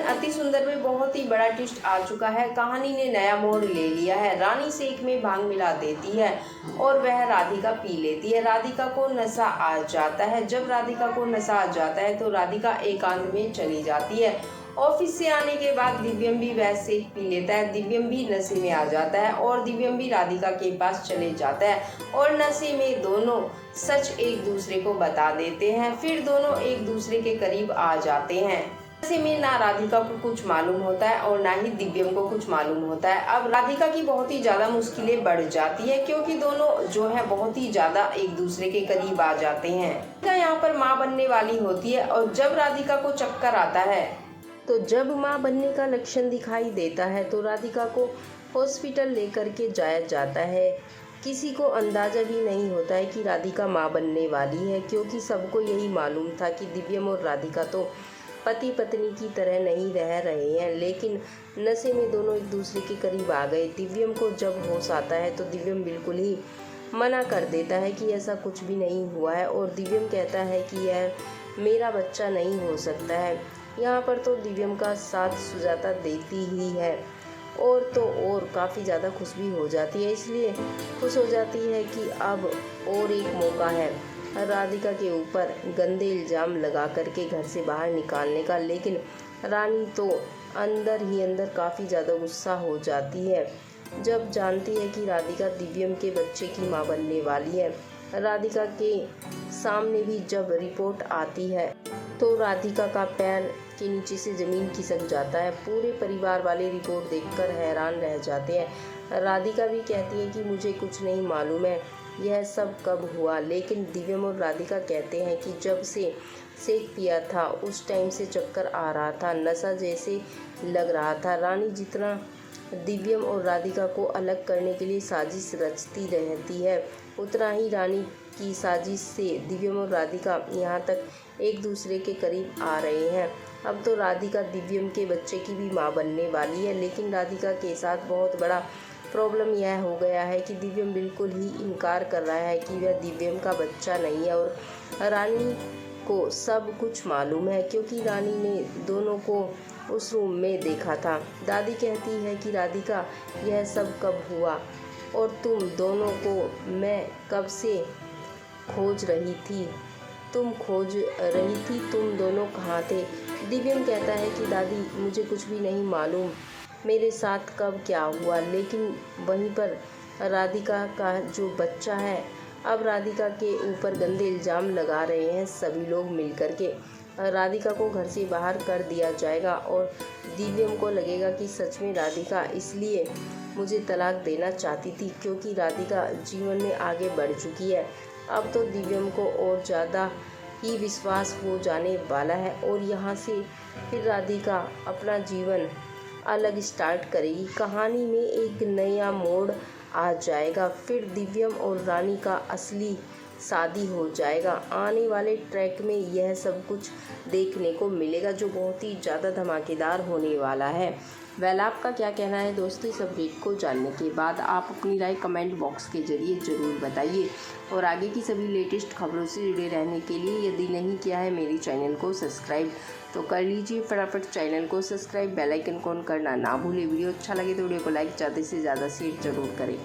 अति सुंदर में बहुत ही बड़ा ट्विस्ट आ चुका है। कहानी ने नया मोड़ ले लिया है। रानी शेक में भांग मिला देती है और वह राधिका पी लेती है। राधिका को नशा आ जाता है। जब राधिका को नशा आ जाता है तो राधिका एकांत में चली जाती है। ऑफिस से आने के बाद दिव्यम भी वह शेक पी लेता है। दिव्यम भी नशे में आ जाता है और दिव्यम भी राधिका के पास चले जाता है और नशे में दोनों सच एक दूसरे को बता देते हैं। फिर दोनों एक दूसरे के करीब आ जाते हैं। ऐसे में ना राधिका को कुछ मालूम होता है और ना ही दिव्यम को कुछ मालूम होता है। अब राधिका की बहुत ही ज्यादा मुश्किलें बढ़ जाती है क्योंकि दोनों जो है बहुत ही ज्यादा एक दूसरे के करीब आ जाते हैं। राधिका यहाँ पर माँ बनने वाली होती है और जब राधिका को चक्कर आता है तो जब माँ बनने का लक्षण दिखाई देता है तो राधिका को हॉस्पिटल लेकर के जाया जाता है। किसी को अंदाज़ा भी नहीं होता है कि राधिका माँ बनने वाली है क्योंकि सबको यही मालूम था कि दिव्यम और राधिका तो पति पत्नी की तरह नहीं रह रहे हैं, लेकिन नशे में दोनों एक दूसरे के करीब आ गए। दिव्यम को जब होश आता है तो दिव्यम बिल्कुल ही मना कर देता है कि ऐसा कुछ भी नहीं हुआ है और दिव्यम कहता है कि यह मेरा बच्चा नहीं हो सकता है। यहाँ पर तो दिव्यम का साथ सुजाता देती ही है और तो और काफ़ी ज़्यादा खुश भी हो जाती है। इसलिए खुश हो जाती है कि अब और एक मौका है राधिका के ऊपर गंदे इल्ज़ाम लगा करके घर से बाहर निकालने का। लेकिन रानी तो अंदर ही अंदर काफ़ी ज़्यादा गुस्सा हो जाती है जब जानती है कि राधिका दिव्यम के बच्चे की माँ बनने वाली है। राधिका के सामने भी जब रिपोर्ट आती है तो राधिका का पैर के नीचे से ज़मीन खिसक जाता है। पूरे परिवार वाले रिपोर्ट देखकर हैरान रह जाते हैं। राधिका भी कहती है कि मुझे कुछ नहीं मालूम है यह सब कब हुआ, लेकिन दिव्यम और राधिका कहते हैं कि जब से शेक पिया था उस टाइम से चक्कर आ रहा था, नशा जैसे लग रहा था। रानी जितना दिव्यम और राधिका को अलग करने के लिए साजिश रचती रहती है उतना ही रानी की साजिश से दिव्यम और राधिका यहाँ तक एक दूसरे के करीब आ रहे हैं। अब तो राधिका दिव्यम के बच्चे की भी माँ बनने वाली है, लेकिन राधिका के साथ बहुत बड़ा प्रॉब्लम यह हो गया है कि दिव्यम बिल्कुल ही इनकार कर रहा है कि वह दिव्यम का बच्चा नहीं है और रानी को सब कुछ मालूम है क्योंकि रानी ने दोनों को उस रूम में देखा था। दादी कहती है कि राधिका यह सब कब हुआ और तुम दोनों को मैं कब से खोज रही थी, तुम दोनों कहाँ थे। दिव्यम कहता है कि दादी मुझे कुछ भी नहीं मालूम मेरे साथ कब क्या हुआ, लेकिन वहीं पर राधिका का जो बच्चा है अब राधिका के ऊपर गंदे इल्ज़ाम लगा रहे हैं सभी लोग मिलकर के। राधिका को घर से बाहर कर दिया जाएगा और दिव्यम को लगेगा कि सच में राधिका इसलिए मुझे तलाक देना चाहती थी क्योंकि राधिका जीवन में आगे बढ़ चुकी है। अब तो दिव्यम को और ज़्यादा ही विश्वास हो जाने वाला है और यहाँ से फिर राधिका अपना जीवन अलग स्टार्ट करेगी। कहानी में एक नया मोड़ आ जाएगा। फिर दिव्यम और रानी का असली शादी हो जाएगा। आने वाले ट्रैक में यह सब कुछ देखने को मिलेगा जो बहुत ही ज़्यादा धमाकेदार होने वाला है। वेल, आपका क्या कहना है दोस्तों इस अपडेट को जानने के बाद? आप अपनी राय कमेंट बॉक्स के जरिए ज़रूर बताइए और आगे की सभी लेटेस्ट खबरों से जुड़े रहने के लिए यदि नहीं किया है मेरी चैनल को सब्सक्राइब तो कर लीजिए फटाफट चैनल को सब्सक्राइब, बेल आइकन ऑन करना ना भूलें। वीडियो अच्छा लगे तो वीडियो को लाइक ज़्यादा से ज़्यादा शेयर ज़रूर करें।